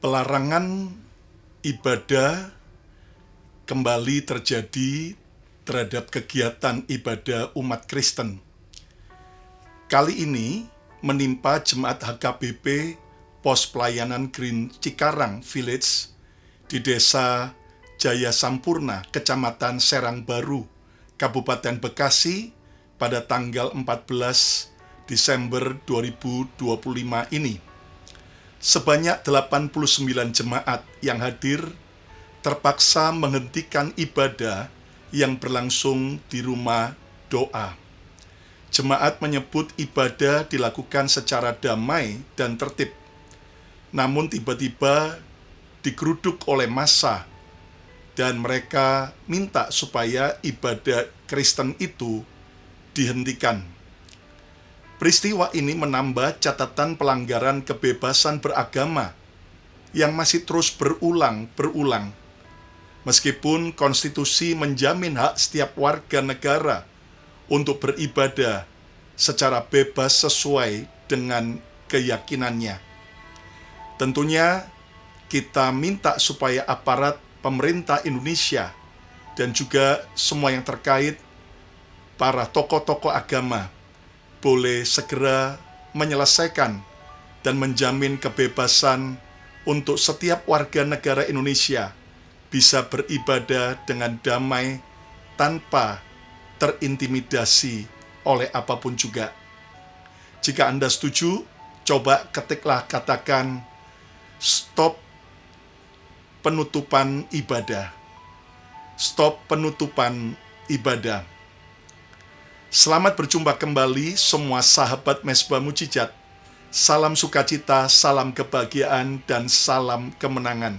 Pelarangan ibadah kembali terjadi terhadap kegiatan ibadah umat Kristen. Kali ini menimpa Jemaat HKBP Pos Pelayanan Green Cikarang Village di Desa Jaya Sampurna, Kecamatan Serang Baru, Kabupaten Bekasi pada tanggal 14 Desember 2025 ini. Sebanyak 89 jemaat yang hadir terpaksa menghentikan ibadah yang berlangsung di rumah doa. Jemaat menyebut ibadah dilakukan secara damai dan tertib. Namun tiba-tiba digeruduk oleh massa dan mereka minta supaya ibadah Kristen itu dihentikan. Peristiwa ini menambah catatan pelanggaran kebebasan beragama yang masih terus berulang. Meskipun konstitusi menjamin hak setiap warga negara untuk beribadah secara bebas sesuai dengan keyakinannya. Tentunya kita minta supaya aparat pemerintah Indonesia dan juga semua yang terkait, para tokoh-tokoh agama, boleh segera menyelesaikan dan menjamin kebebasan untuk setiap warga negara Indonesia bisa beribadah dengan damai tanpa terintimidasi oleh apapun juga. Jika Anda setuju, coba ketiklah katakan stop penutupan ibadah. Stop penutupan ibadah. Selamat berjumpa kembali semua sahabat Mezbah Mujizat. Salam sukacita, salam kebahagiaan, dan salam kemenangan.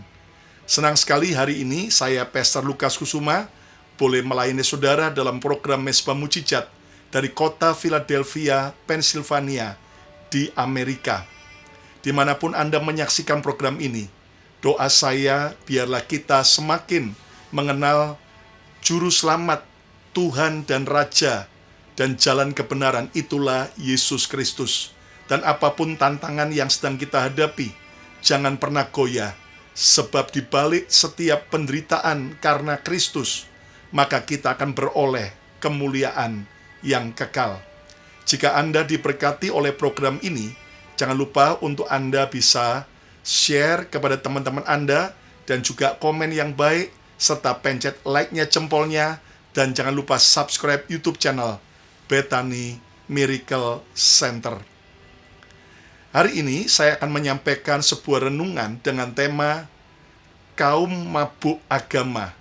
Senang sekali hari ini saya Pastor Lukas Kusuma boleh melayani saudara dalam program Mezbah Mujizat dari kota Philadelphia, Pennsylvania di Amerika. Dimanapun Anda menyaksikan program ini, doa saya biarlah kita semakin mengenal Juru Selamat, Tuhan dan Raja, dan jalan kebenaran itulah Yesus Kristus. Dan apapun tantangan yang sedang kita hadapi, jangan pernah goyah, sebab di balik setiap penderitaan karena Kristus, maka kita akan beroleh kemuliaan yang kekal. Jika Anda diberkati oleh program ini, jangan lupa untuk Anda bisa share kepada teman-teman Anda, dan juga komen yang baik, serta pencet like-nya, jempolnya, dan jangan lupa subscribe YouTube channel Bethany Miracle Center. Hari ini saya akan menyampaikan sebuah renungan dengan tema kaum mabuk agama.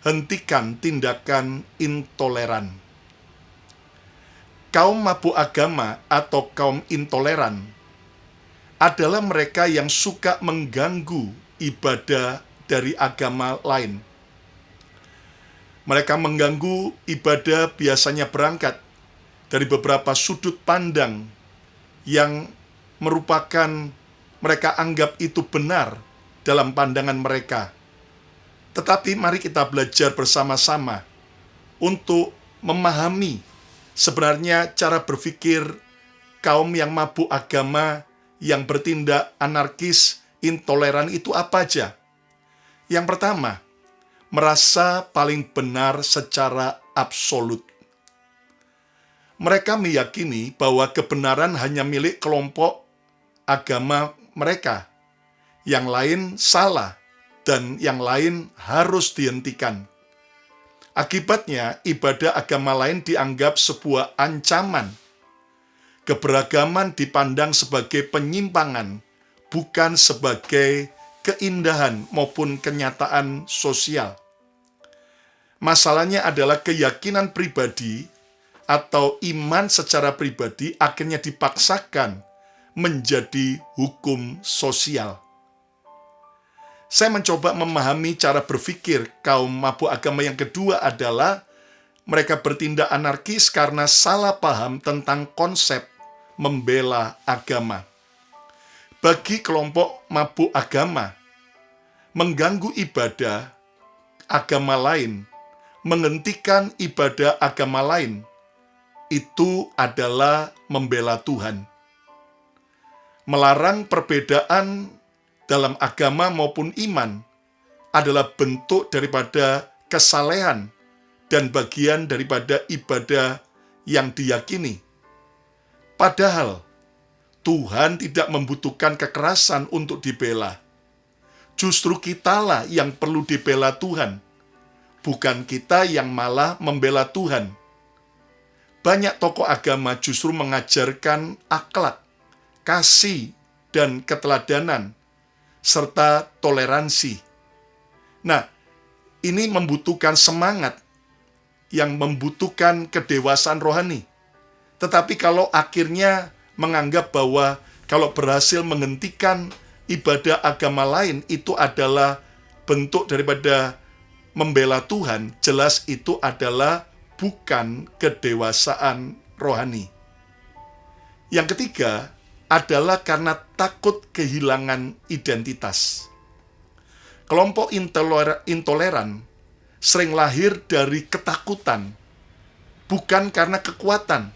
Hentikan tindakan intoleran. Kaum mabuk agama atau kaum intoleran adalah mereka yang suka mengganggu ibadah dari agama lain. Mereka mengganggu ibadah biasanya berangkat dari beberapa sudut pandang yang merupakan mereka anggap itu benar dalam pandangan mereka. Tetapi mari kita belajar bersama-sama untuk memahami sebenarnya cara berpikir kaum yang mabuk agama, yang bertindak anarkis, intoleran itu apa aja. Yang pertama, merasa paling benar secara absolut. Mereka meyakini bahwa kebenaran hanya milik kelompok agama mereka. Yang lain salah dan yang lain harus dihentikan. Akibatnya, ibadah agama lain dianggap sebuah ancaman. Keberagaman dipandang sebagai penyimpangan, bukan sebagai keindahan maupun kenyataan sosial. Masalahnya adalah keyakinan pribadi atau iman secara pribadi akhirnya dipaksakan menjadi hukum sosial. Saya mencoba memahami cara berpikir kaum mabuk agama yang kedua adalah mereka bertindak anarkis karena salah paham tentang konsep membela agama. Bagi kelompok mabuk agama, mengganggu ibadah agama lain, menghentikan ibadah agama lain, itu adalah membela Tuhan. Melarang perbedaan dalam agama maupun iman adalah bentuk daripada kesalehan dan bagian daripada ibadah yang diyakini. Padahal Tuhan tidak membutuhkan kekerasan untuk dibela. Justru kitalah yang perlu dibela Tuhan, bukan kita yang malah membela Tuhan. Banyak tokoh agama justru mengajarkan akhlak, kasih, dan keteladanan, serta toleransi. Nah, ini membutuhkan semangat yang membutuhkan kedewasaan rohani. Tetapi kalau akhirnya menganggap bahwa kalau berhasil menghentikan ibadah agama lain itu adalah bentuk daripada membela Tuhan, jelas itu adalah bukan kedewasaan rohani. Yang ketiga adalah karena takut kehilangan identitas. Kelompok intoleran sering lahir dari ketakutan, bukan karena kekuatan.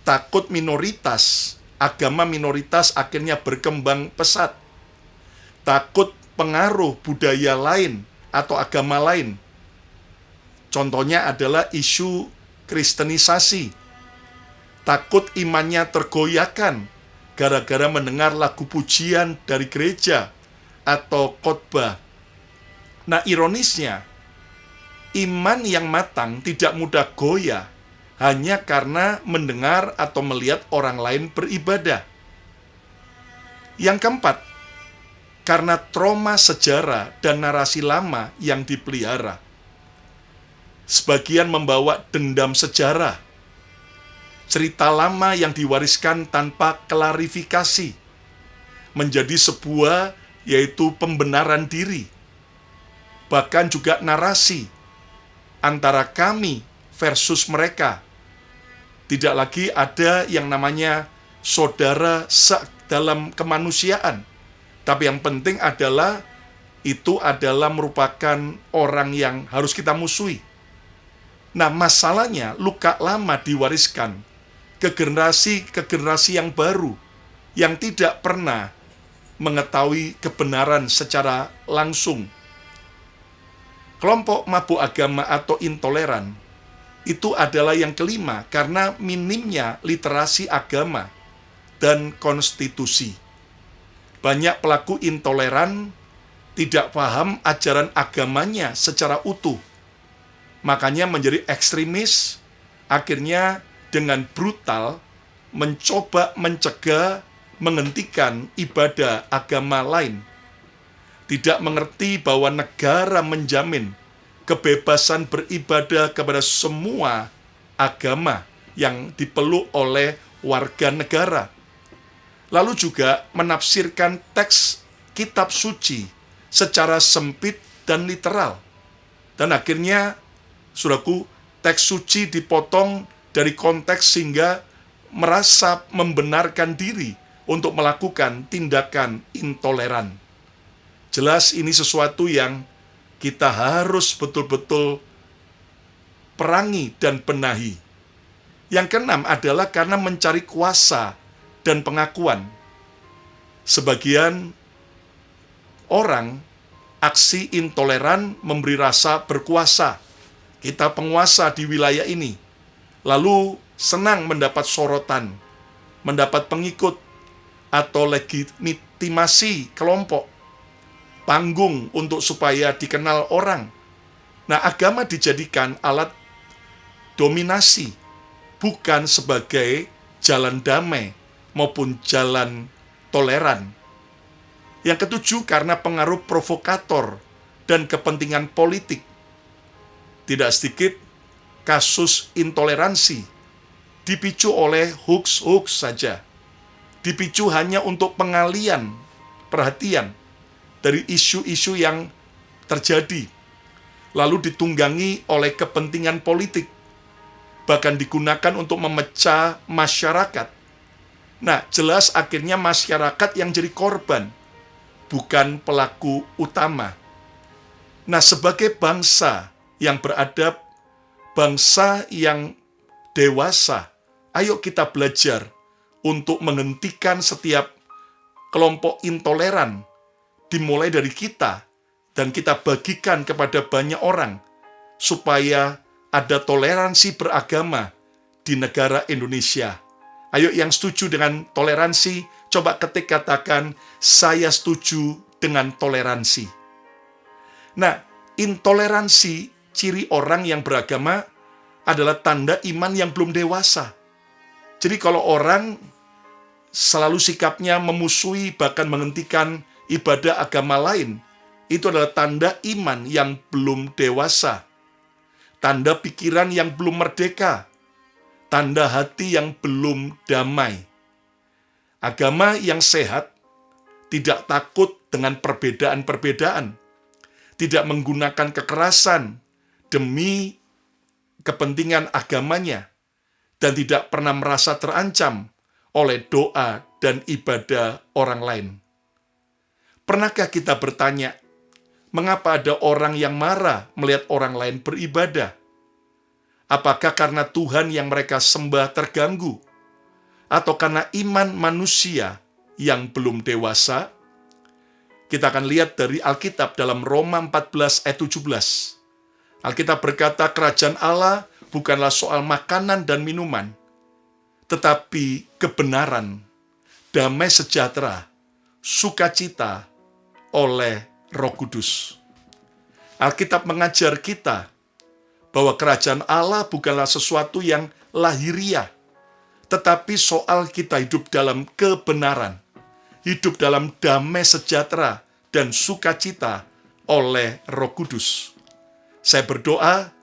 Takut minoritas, agama minoritas akhirnya berkembang pesat. Takut pengaruh budaya lain atau agama lain. Contohnya adalah isu kristenisasi. Takut imannya tergoyahkan gara-gara mendengar lagu pujian dari gereja atau khotbah. Nah, ironisnya, iman yang matang tidak mudah goyah hanya karena mendengar atau melihat orang lain beribadah. Yang keempat, karena trauma sejarah dan narasi lama yang dipelihara. Sebagian membawa dendam sejarah, cerita lama yang diwariskan tanpa klarifikasi, menjadi sebuah yaitu pembenaran diri. Bahkan juga narasi antara kami versus mereka. Tidak lagi ada yang namanya saudara dalam kemanusiaan. Tapi yang penting adalah itu adalah merupakan orang yang harus kita musuhi. Nah, masalahnya luka lama diwariskan ke generasi yang baru yang tidak pernah mengetahui kebenaran secara langsung. Kelompok mabuk agama atau intoleran itu adalah yang kelima karena minimnya literasi agama dan konstitusi. Banyak pelaku intoleran tidak paham ajaran agamanya secara utuh. Makanya menjadi ekstremis, akhirnya dengan brutal mencoba mencegah, menghentikan ibadah agama lain. Tidak mengerti bahwa negara menjamin kebebasan beribadah kepada semua agama yang dipeluk oleh warga negara. Lalu juga menafsirkan teks kitab suci secara sempit dan literal. Dan akhirnya, saudaraku, teks suci dipotong dari konteks sehingga merasa membenarkan diri untuk melakukan tindakan intoleran. Jelas ini sesuatu yang kita harus betul-betul perangi dan benahi. Yang keenam adalah karena mencari kuasa dan pengakuan. Sebagian orang aksi intoleran memberi rasa berkuasa. Kita penguasa di wilayah ini. Lalu senang mendapat sorotan, mendapat pengikut, atau legitimasi kelompok, panggung untuk supaya dikenal orang. Nah, agama dijadikan alat dominasi, bukan sebagai jalan damai maupun jalan toleran. Yang ketujuh, karena pengaruh provokator dan kepentingan politik. Tidak sedikit kasus intoleransi dipicu oleh hoax saja. Dipicu hanya untuk pengalian perhatian dari isu-isu yang terjadi, lalu ditunggangi oleh kepentingan politik, bahkan digunakan untuk memecah masyarakat. Nah, jelas akhirnya masyarakat yang jadi korban, bukan pelaku utama. Nah, sebagai bangsa yang beradab, bangsa yang dewasa, ayo kita belajar untuk menghentikan setiap kelompok intoleran dimulai dari kita dan kita bagikan kepada banyak orang supaya ada toleransi beragama di negara Indonesia. Ayo yang setuju dengan toleransi, coba ketik katakan, saya setuju dengan toleransi. Nah, intoleransi, ciri orang yang beragama adalah tanda iman yang belum dewasa. Jadi kalau orang selalu sikapnya memusuhi bahkan menghentikan ibadah agama lain, itu adalah tanda iman yang belum dewasa. Tanda pikiran yang belum merdeka, tanda hati yang belum damai. Agama yang sehat tidak takut dengan perbedaan-perbedaan, tidak menggunakan kekerasan demi kepentingan agamanya, dan tidak pernah merasa terancam oleh doa dan ibadah orang lain. Pernahkah kita bertanya, mengapa ada orang yang marah melihat orang lain beribadah? Apakah karena Tuhan yang mereka sembah terganggu? Atau karena iman manusia yang belum dewasa? Kita akan lihat dari Alkitab dalam Roma 14 ayat 17. Alkitab berkata, kerajaan Allah bukanlah soal makanan dan minuman, tetapi kebenaran, damai sejahtera, sukacita oleh Roh Kudus. Alkitab mengajar kita bahwa kerajaan Allah bukanlah sesuatu yang lahiriah, tetapi soal kita hidup dalam kebenaran, hidup dalam damai sejahtera dan sukacita oleh Roh Kudus. Saya berdoa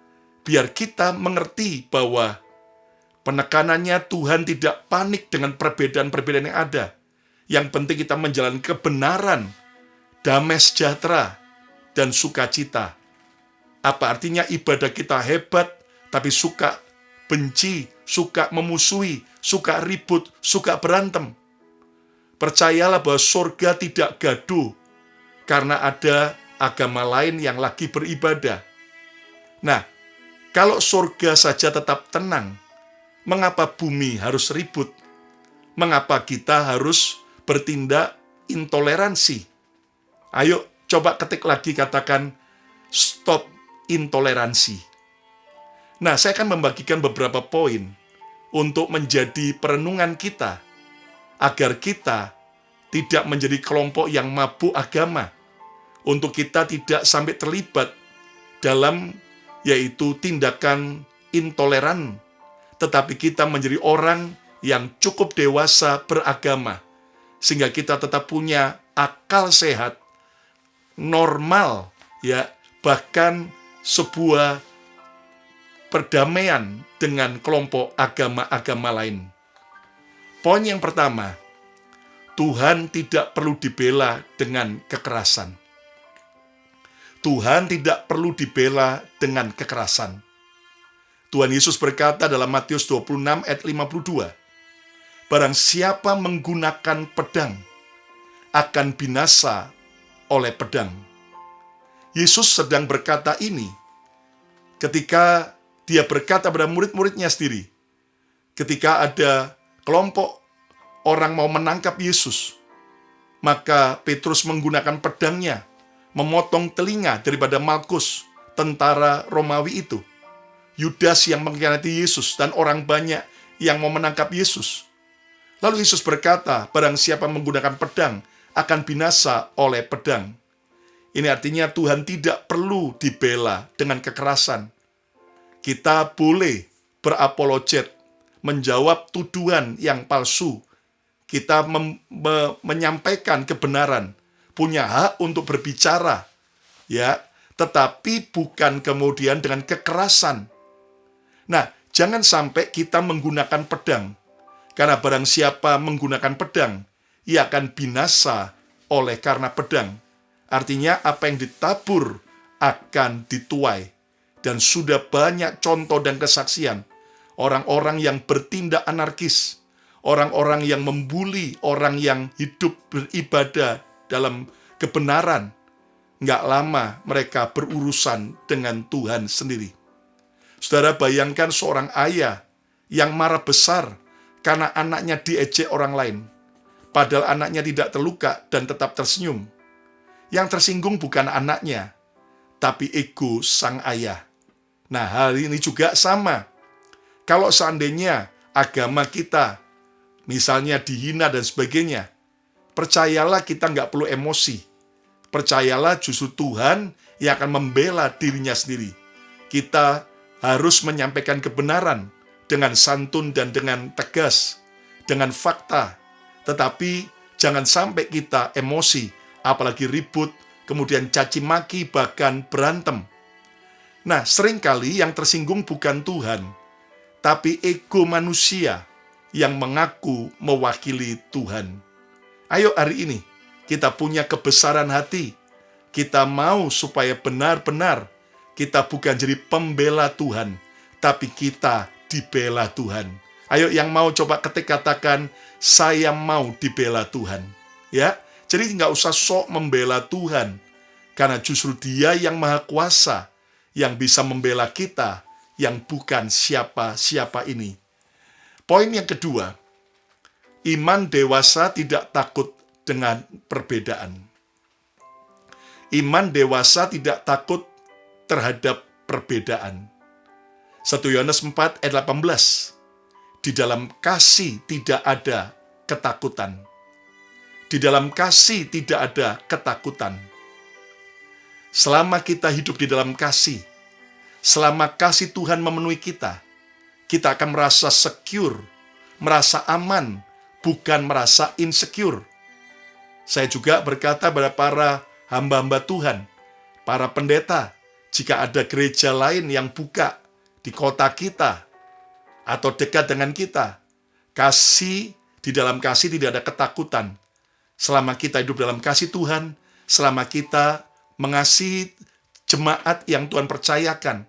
biar kita mengerti bahwa penekanannya Tuhan tidak panik dengan perbedaan-perbedaan yang ada. Yang penting kita menjalani kebenaran, damai sejahtera, dan sukacita. Apa artinya ibadah kita hebat, tapi suka benci, suka memusuhi, suka ribut, suka berantem? Percayalah bahwa surga tidak gaduh karena ada agama lain yang lagi beribadah. Nah, kalau surga saja tetap tenang, mengapa bumi harus ribut? Mengapa kita harus bertindak intoleransi? Ayo coba ketik lagi, katakan stop intoleransi. Nah, saya akan membagikan beberapa poin untuk menjadi perenungan kita, agar kita tidak menjadi kelompok yang mabuk agama, untuk kita tidak sampai terlibat dalam yaitu tindakan intoleran, tetapi kita menjadi orang yang cukup dewasa beragama, sehingga kita tetap punya akal sehat, normal, ya, bahkan sebuah perdamaian dengan kelompok agama-agama lain. Poin yang pertama, Tuhan tidak perlu dibela dengan kekerasan. Tuhan tidak perlu dibela dengan kekerasan. Tuhan Yesus berkata dalam Matius 26 ayat 52, barang siapa menggunakan pedang, akan binasa oleh pedang. Yesus sedang berkata ini ketika dia berkata pada murid-muridnya sendiri, ketika ada kelompok orang mau menangkap Yesus, maka Petrus menggunakan pedangnya, memotong telinga daripada Malkus, tentara Romawi itu. Yudas yang mengkhianati Yesus dan orang banyak yang mau menangkap Yesus. Lalu Yesus berkata, barang siapa menggunakan pedang akan binasa oleh pedang. Ini artinya Tuhan tidak perlu dibela dengan kekerasan. Kita boleh berapologet, menjawab tuduhan yang palsu. Kita menyampaikan kebenaran, punya hak untuk berbicara, ya, tetapi bukan kemudian dengan kekerasan. Nah, jangan sampai kita menggunakan pedang, karena barang siapa menggunakan pedang, ia akan binasa oleh karena pedang. Artinya apa yang ditabur akan dituai. Dan sudah banyak contoh dan kesaksian orang-orang yang bertindak anarkis, orang-orang yang membuli orang yang hidup beribadah dalam kebenaran. Nggak lama mereka berurusan dengan Tuhan sendiri. Saudara, bayangkan seorang ayah yang marah besar karena anaknya diejek orang lain, padahal anaknya tidak terluka dan tetap tersenyum. Yang tersinggung bukan anaknya, tapi ego sang ayah. Nah, hal ini juga sama. Kalau seandainya agama kita, misalnya dihina dan sebagainya, percayalah kita nggak perlu emosi. Percayalah justru Tuhan yang akan membela dirinya sendiri. Kita harus menyampaikan kebenaran dengan santun dan dengan tegas, dengan fakta. Tetapi jangan sampai kita emosi, apalagi ribut, kemudian caci maki, bahkan berantem. Nah, seringkali yang tersinggung bukan Tuhan, tapi ego manusia yang mengaku mewakili Tuhan. Ayo hari ini, kita punya kebesaran hati. Kita mau supaya benar-benar kita bukan jadi pembela Tuhan, tapi kita dibela Tuhan. Ayo yang mau coba ketik katakan, saya mau dibela Tuhan. Ya, jadi nggak usah sok membela Tuhan, karena justru Dia yang maha kuasa, yang bisa membela kita, yang bukan siapa-siapa ini. Poin yang kedua, iman dewasa tidak takut dengan perbedaan. Iman dewasa tidak takut terhadap perbedaan. 1 Yohanes 4 ayat 18. Di dalam kasih tidak ada ketakutan. Di dalam kasih tidak ada ketakutan. Selama kita hidup di dalam kasih, selama kasih Tuhan memenuhi kita akan merasa secure, merasa aman, bukan merasa insecure. Saya juga berkata pada para hamba-hamba Tuhan, para pendeta, jika ada gereja lain yang buka di kota kita atau dekat dengan kita, di dalam kasih tidak ada ketakutan. Selama kita hidup dalam kasih Tuhan, selama kita mengasihi jemaat yang Tuhan percayakan,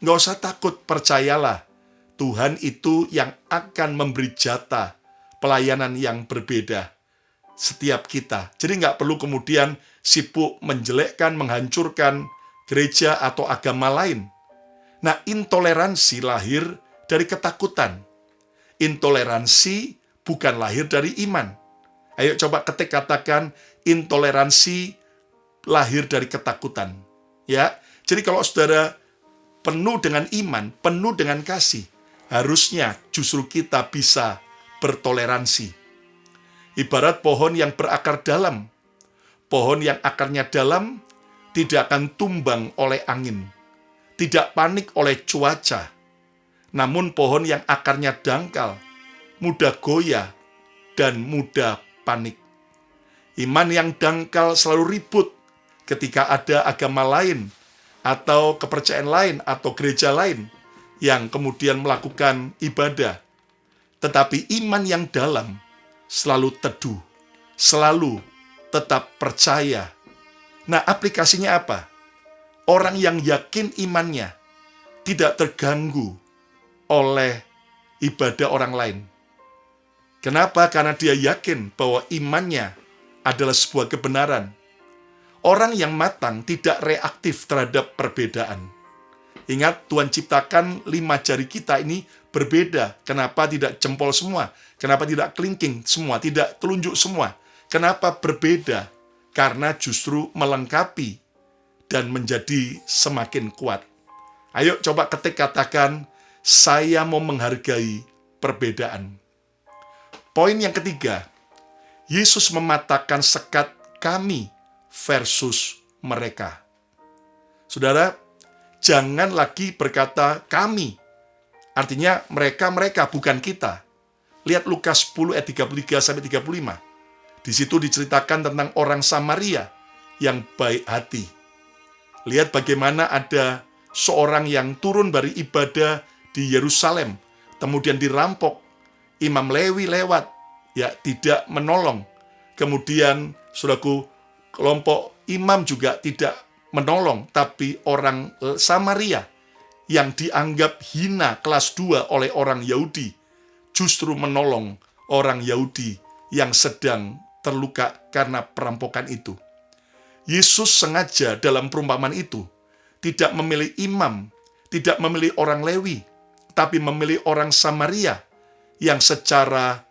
nggak usah takut, percayalah. Tuhan itu yang akan memberi jatah pelayanan yang berbeda setiap kita. Jadi nggak perlu kemudian sibuk menjelekkan, menghancurkan gereja atau agama lain. Nah, intoleransi lahir dari ketakutan. Intoleransi bukan lahir dari iman. Ayo coba ketik katakan, intoleransi lahir dari ketakutan. Ya, jadi kalau saudara penuh dengan iman, penuh dengan kasih, harusnya justru kita bisa bertoleransi. Ibarat pohon yang berakar dalam. Pohon yang akarnya dalam tidak akan tumbang oleh angin, tidak panik oleh cuaca. Namun pohon yang akarnya dangkal, mudah goyah, dan mudah panik. Iman yang dangkal selalu ribut ketika ada agama lain, atau kepercayaan lain, atau gereja lain yang kemudian melakukan ibadah. Tetapi iman yang dalam selalu teduh, selalu tetap percaya. Nah, aplikasinya apa? Orang yang yakin imannya tidak terganggu oleh ibadah orang lain. Kenapa? Karena dia yakin bahwa imannya adalah sebuah kebenaran. Orang yang matang tidak reaktif terhadap perbedaan. Ingat, Tuhan ciptakan 5 jari kita ini berbeda. Kenapa tidak jempol semua? Kenapa tidak kelingking semua? Tidak telunjuk semua? Kenapa berbeda? Karena justru melengkapi dan menjadi semakin kuat. Ayo coba ketik katakan, saya mau menghargai perbedaan. Poin yang ketiga, Yesus mematahkan sekat kami versus mereka. Saudara, jangan lagi berkata kami. Artinya mereka bukan kita. Lihat Lukas 10 ayat 33-35. Di situ diceritakan tentang orang Samaria yang baik hati. Lihat bagaimana ada seorang yang turun dari ibadah di Yerusalem, kemudian dirampok. Imam Lewi lewat, ya tidak menolong. Kemudian, saudaraku, kelompok imam juga tidak menolong, tapi orang Samaria yang dianggap hina kelas 2 oleh orang Yahudi, justru menolong orang Yahudi yang sedang terluka karena perampokan itu. Yesus sengaja dalam perumpamaan itu tidak memilih imam, tidak memilih orang Lewi, tapi memilih orang Samaria yang secara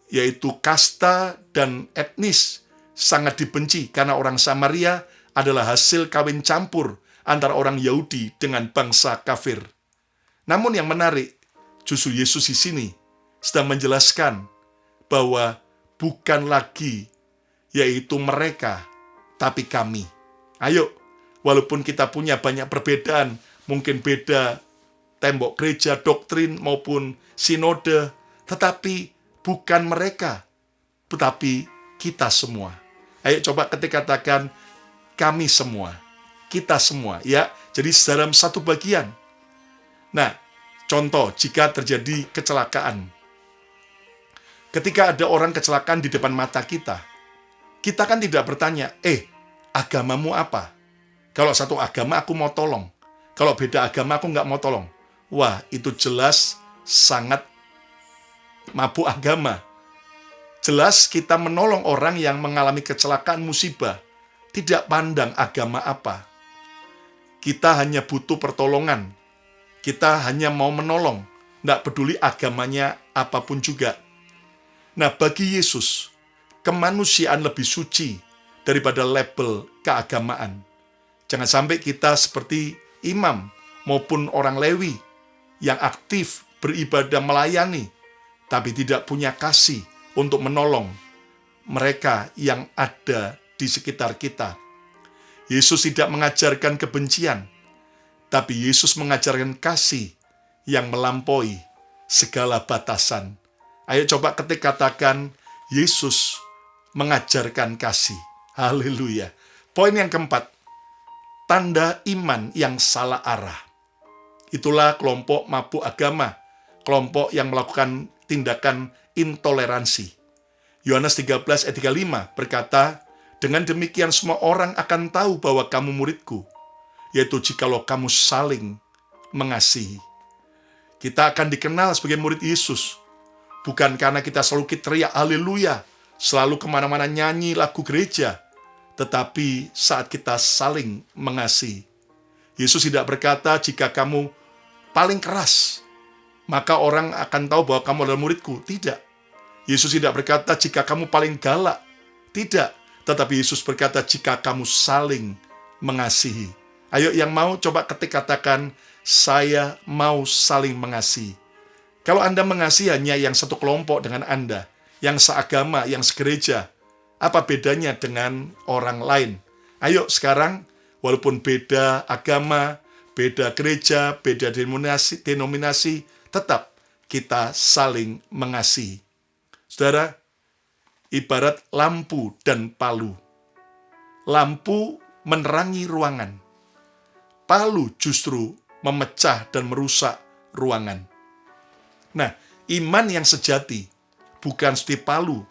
yaitu kasta dan etnis sangat dibenci karena orang Samaria adalah hasil kawin campur antara orang Yahudi dengan bangsa kafir. Namun yang menarik, justru Yesus di sini sedang menjelaskan bahwa bukan lagi yaitu mereka, tapi kami. Ayo, walaupun kita punya banyak perbedaan, mungkin beda tembok gereja, doktrin maupun sinode, tetapi bukan mereka, tetapi kita semua. Ayo coba ketika katakan kami semua, kita semua, ya. Jadi dalam satu bagian. Nah, contoh jika terjadi kecelakaan. Ketika ada orang kecelakaan di depan mata kita kan tidak bertanya, agamamu apa? Kalau satu agama aku mau tolong. Kalau beda agama aku nggak mau tolong. Wah, itu jelas sangat mabuk agama. Jelas kita menolong orang yang mengalami kecelakaan musibah. Tidak pandang agama apa. Kita hanya butuh pertolongan. Kita hanya mau menolong. Tidak peduli agamanya apapun juga. Nah, bagi Yesus, kemanusiaan lebih suci daripada label keagamaan. Jangan sampai kita seperti imam maupun orang Lewi yang aktif beribadah melayani, tapi tidak punya kasih untuk menolong mereka yang ada di sekitar kita. Yesus tidak mengajarkan kebencian, tapi Yesus mengajarkan kasih yang melampaui segala batasan. Ayo coba ketik katakan, Yesus mengajarkan kasih. Haleluya. Poin yang keempat, tanda iman yang salah arah. Itulah kelompok mabuk agama, kelompok yang melakukan tindakan intoleransi. Yohanes 13 ayat 35 berkata, dengan demikian semua orang akan tahu bahwa kamu muridku, yaitu jikalau kamu saling mengasihi. Kita akan dikenal sebagai murid Yesus, bukan karena kita selalu teriak haleluya, selalu kemana-mana nyanyi lagu gereja, tetapi saat kita saling mengasihi. Yesus tidak berkata, jika kamu paling keras, maka orang akan tahu bahwa kamu adalah muridku. Tidak. Yesus tidak berkata, jika kamu paling galak. Tidak. Tetapi Yesus berkata, jika kamu saling mengasihi. Ayo yang mau coba ketik katakan, saya mau saling mengasihi. Kalau Anda mengasihi hanya yang satu kelompok dengan Anda, yang seagama, yang segereja, apa bedanya dengan orang lain? Ayo sekarang, walaupun beda agama, beda gereja, beda denominasi, tetap kita saling mengasihi. Saudara, ibarat lampu dan palu. Lampu menerangi ruangan. Palu justru memecah dan merusak ruangan. Nah, iman yang sejati bukan seperti palu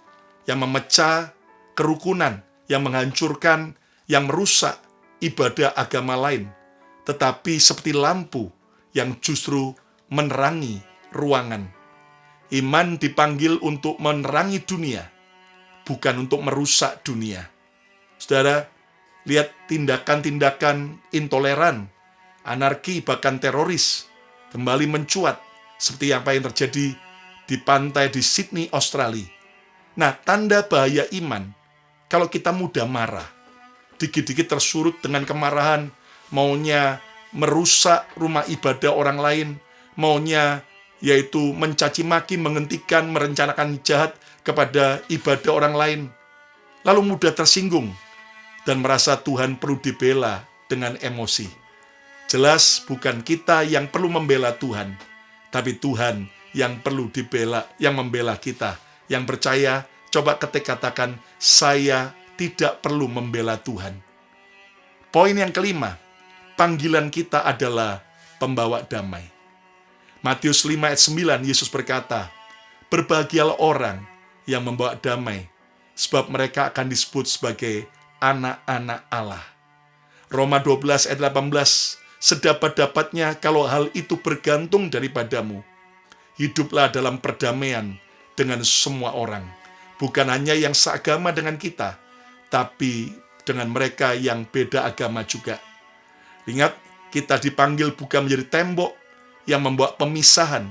yang memecah kerukunan, yang menghancurkan, yang merusak ibadah agama lain, tetapi seperti lampu yang justru menerangi ruangan. Iman dipanggil untuk menerangi dunia, bukan untuk merusak dunia. Saudara, lihat tindakan-tindakan intoleran, anarki, bahkan teroris kembali mencuat seperti apa yang terjadi di pantai di Sydney, Australia. Nah, tanda bahaya iman, kalau kita mudah marah, dikit-dikit tersurut dengan kemarahan, maunya merusak rumah ibadah orang lain, maunya yaitu mencaci maki, menghentikan, merencanakan jahat kepada ibadah orang lain, lalu mudah tersinggung dan merasa Tuhan perlu dibela dengan emosi. Jelas bukan kita yang perlu membela Tuhan, tapi Tuhan yang perlu dibela, yang membela kita. Yang percaya, coba ketik katakan, saya tidak perlu membela Tuhan. Poin yang kelima, panggilan kita adalah pembawa damai. Matius 5 ayat 9, Yesus berkata, berbahagialah orang yang membawa damai, sebab mereka akan disebut sebagai anak-anak Allah. Roma 12 ayat 18, sedapat-dapatnya kalau hal itu bergantung daripadamu, hiduplah dalam perdamaian dengan semua orang, bukan hanya yang seagama dengan kita, tapi dengan mereka yang beda agama juga. Ingat, kita dipanggil bukan menjadi tembok yang membawa pemisahan,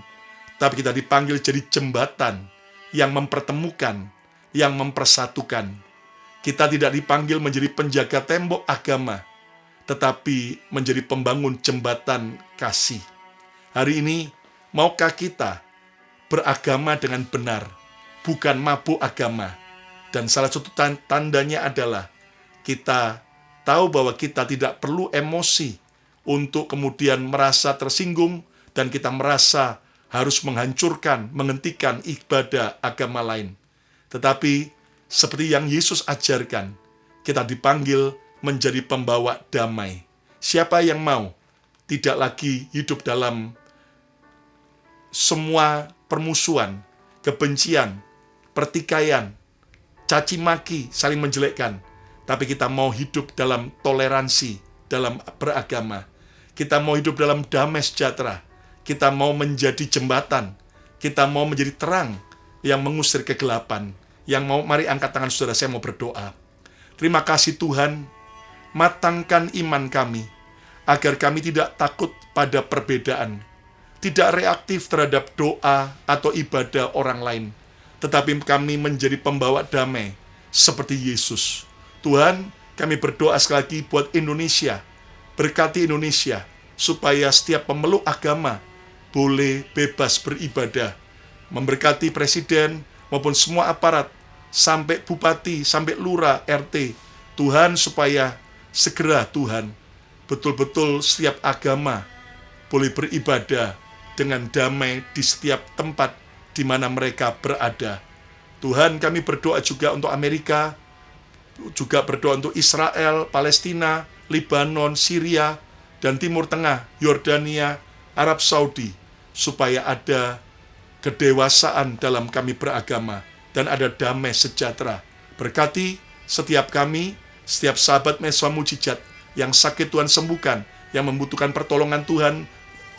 tapi kita dipanggil jadi jembatan yang mempertemukan, yang mempersatukan. Kita tidak dipanggil menjadi penjaga tembok agama, tetapi menjadi pembangun jembatan kasih. Hari ini, maukah kita beragama dengan benar, bukan mabuk agama? Dan salah satu tandanya adalah kita tahu bahwa kita tidak perlu emosi untuk kemudian merasa tersinggung dan kita merasa harus menghancurkan, menghentikan ibadah agama lain. Tetapi seperti yang Yesus ajarkan, kita dipanggil menjadi pembawa damai. Siapa yang mau tidak lagi hidup dalam semua permusuhan, kebencian, pertikaian, caci maki, saling menjelekkan, tapi kita mau hidup dalam toleransi, dalam beragama. Kita mau hidup dalam damai sejahtera. Kita mau menjadi jembatan. Kita mau menjadi terang yang mengusir kegelapan. Yang mau, mari angkat tangan saudara, saya mau berdoa. Terima kasih Tuhan, matangkan iman kami, agar kami tidak takut pada perbedaan, tidak reaktif terhadap doa atau ibadah orang lain, tetapi kami menjadi pembawa damai seperti Yesus. Tuhan, kami berdoa sekali lagi buat Indonesia. Berkati Indonesia, supaya setiap pemeluk agama boleh bebas beribadah. Memberkati presiden maupun semua aparat, sampai bupati, sampai lurah, RT. Tuhan, supaya segera Tuhan, betul-betul setiap agama boleh beribadah dengan damai di setiap tempat di mana mereka berada. Tuhan, kami berdoa juga untuk Amerika, juga berdoa untuk Israel, Palestina, Lebanon, Syria, dan Timur Tengah, Yordania, Arab Saudi, supaya ada kedewasaan dalam kami beragama dan ada damai sejahtera. Berkati setiap kami, setiap sahabat Mesbah Mujizat yang sakit Tuhan sembuhkan, yang membutuhkan pertolongan Tuhan,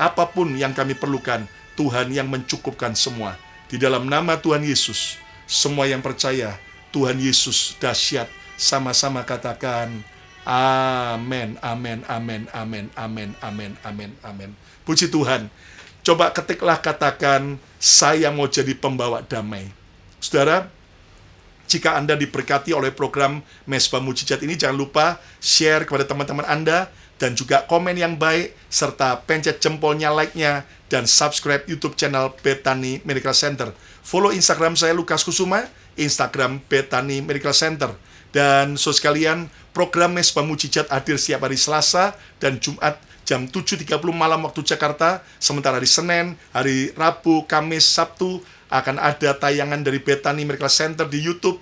apapun yang kami perlukan, Tuhan yang mencukupkan semua. Di dalam nama Tuhan Yesus, semua yang percaya Tuhan Yesus dahsyat, sama-sama katakan amin, amin, amin, amin, amin, amin, amin, amin. Puji Tuhan. Coba ketiklah, katakan, saya mau jadi pembawa damai. Saudara, jika Anda diberkati oleh program Mesbah Mujizat ini, jangan lupa share kepada teman-teman Anda, dan juga komen yang baik, serta pencet jempolnya, like-nya, dan subscribe YouTube channel Bethany Medical Center. Follow Instagram saya, Lukas Kusuma, Instagram Bethany Medical Center. Dan saudara sekalian, program Mesbah Mujizat hadir setiap hari Selasa dan Jumat jam 7.30 malam waktu Jakarta. Sementara hari Senin, hari Rabu, Kamis, Sabtu akan ada tayangan dari Bethany Medical Center di YouTube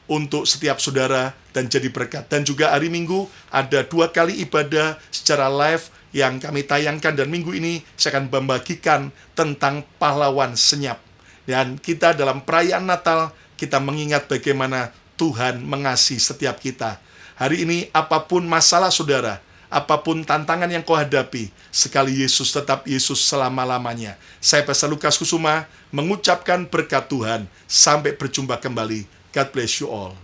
untuk setiap saudara dan jadi berkat. Dan juga hari Minggu ada 2 kali ibadah secara live yang kami tayangkan, dan minggu ini saya akan membagikan tentang pahlawan senyap. Dan kita dalam perayaan Natal, kita mengingat bagaimana Tuhan mengasihi setiap kita. Hari ini apapun masalah saudara, apapun tantangan yang kau hadapi, sekali Yesus tetap Yesus selama-lamanya. Saya Pastor Lukas Kusuma mengucapkan berkat Tuhan. Sampai berjumpa kembali. God bless you all.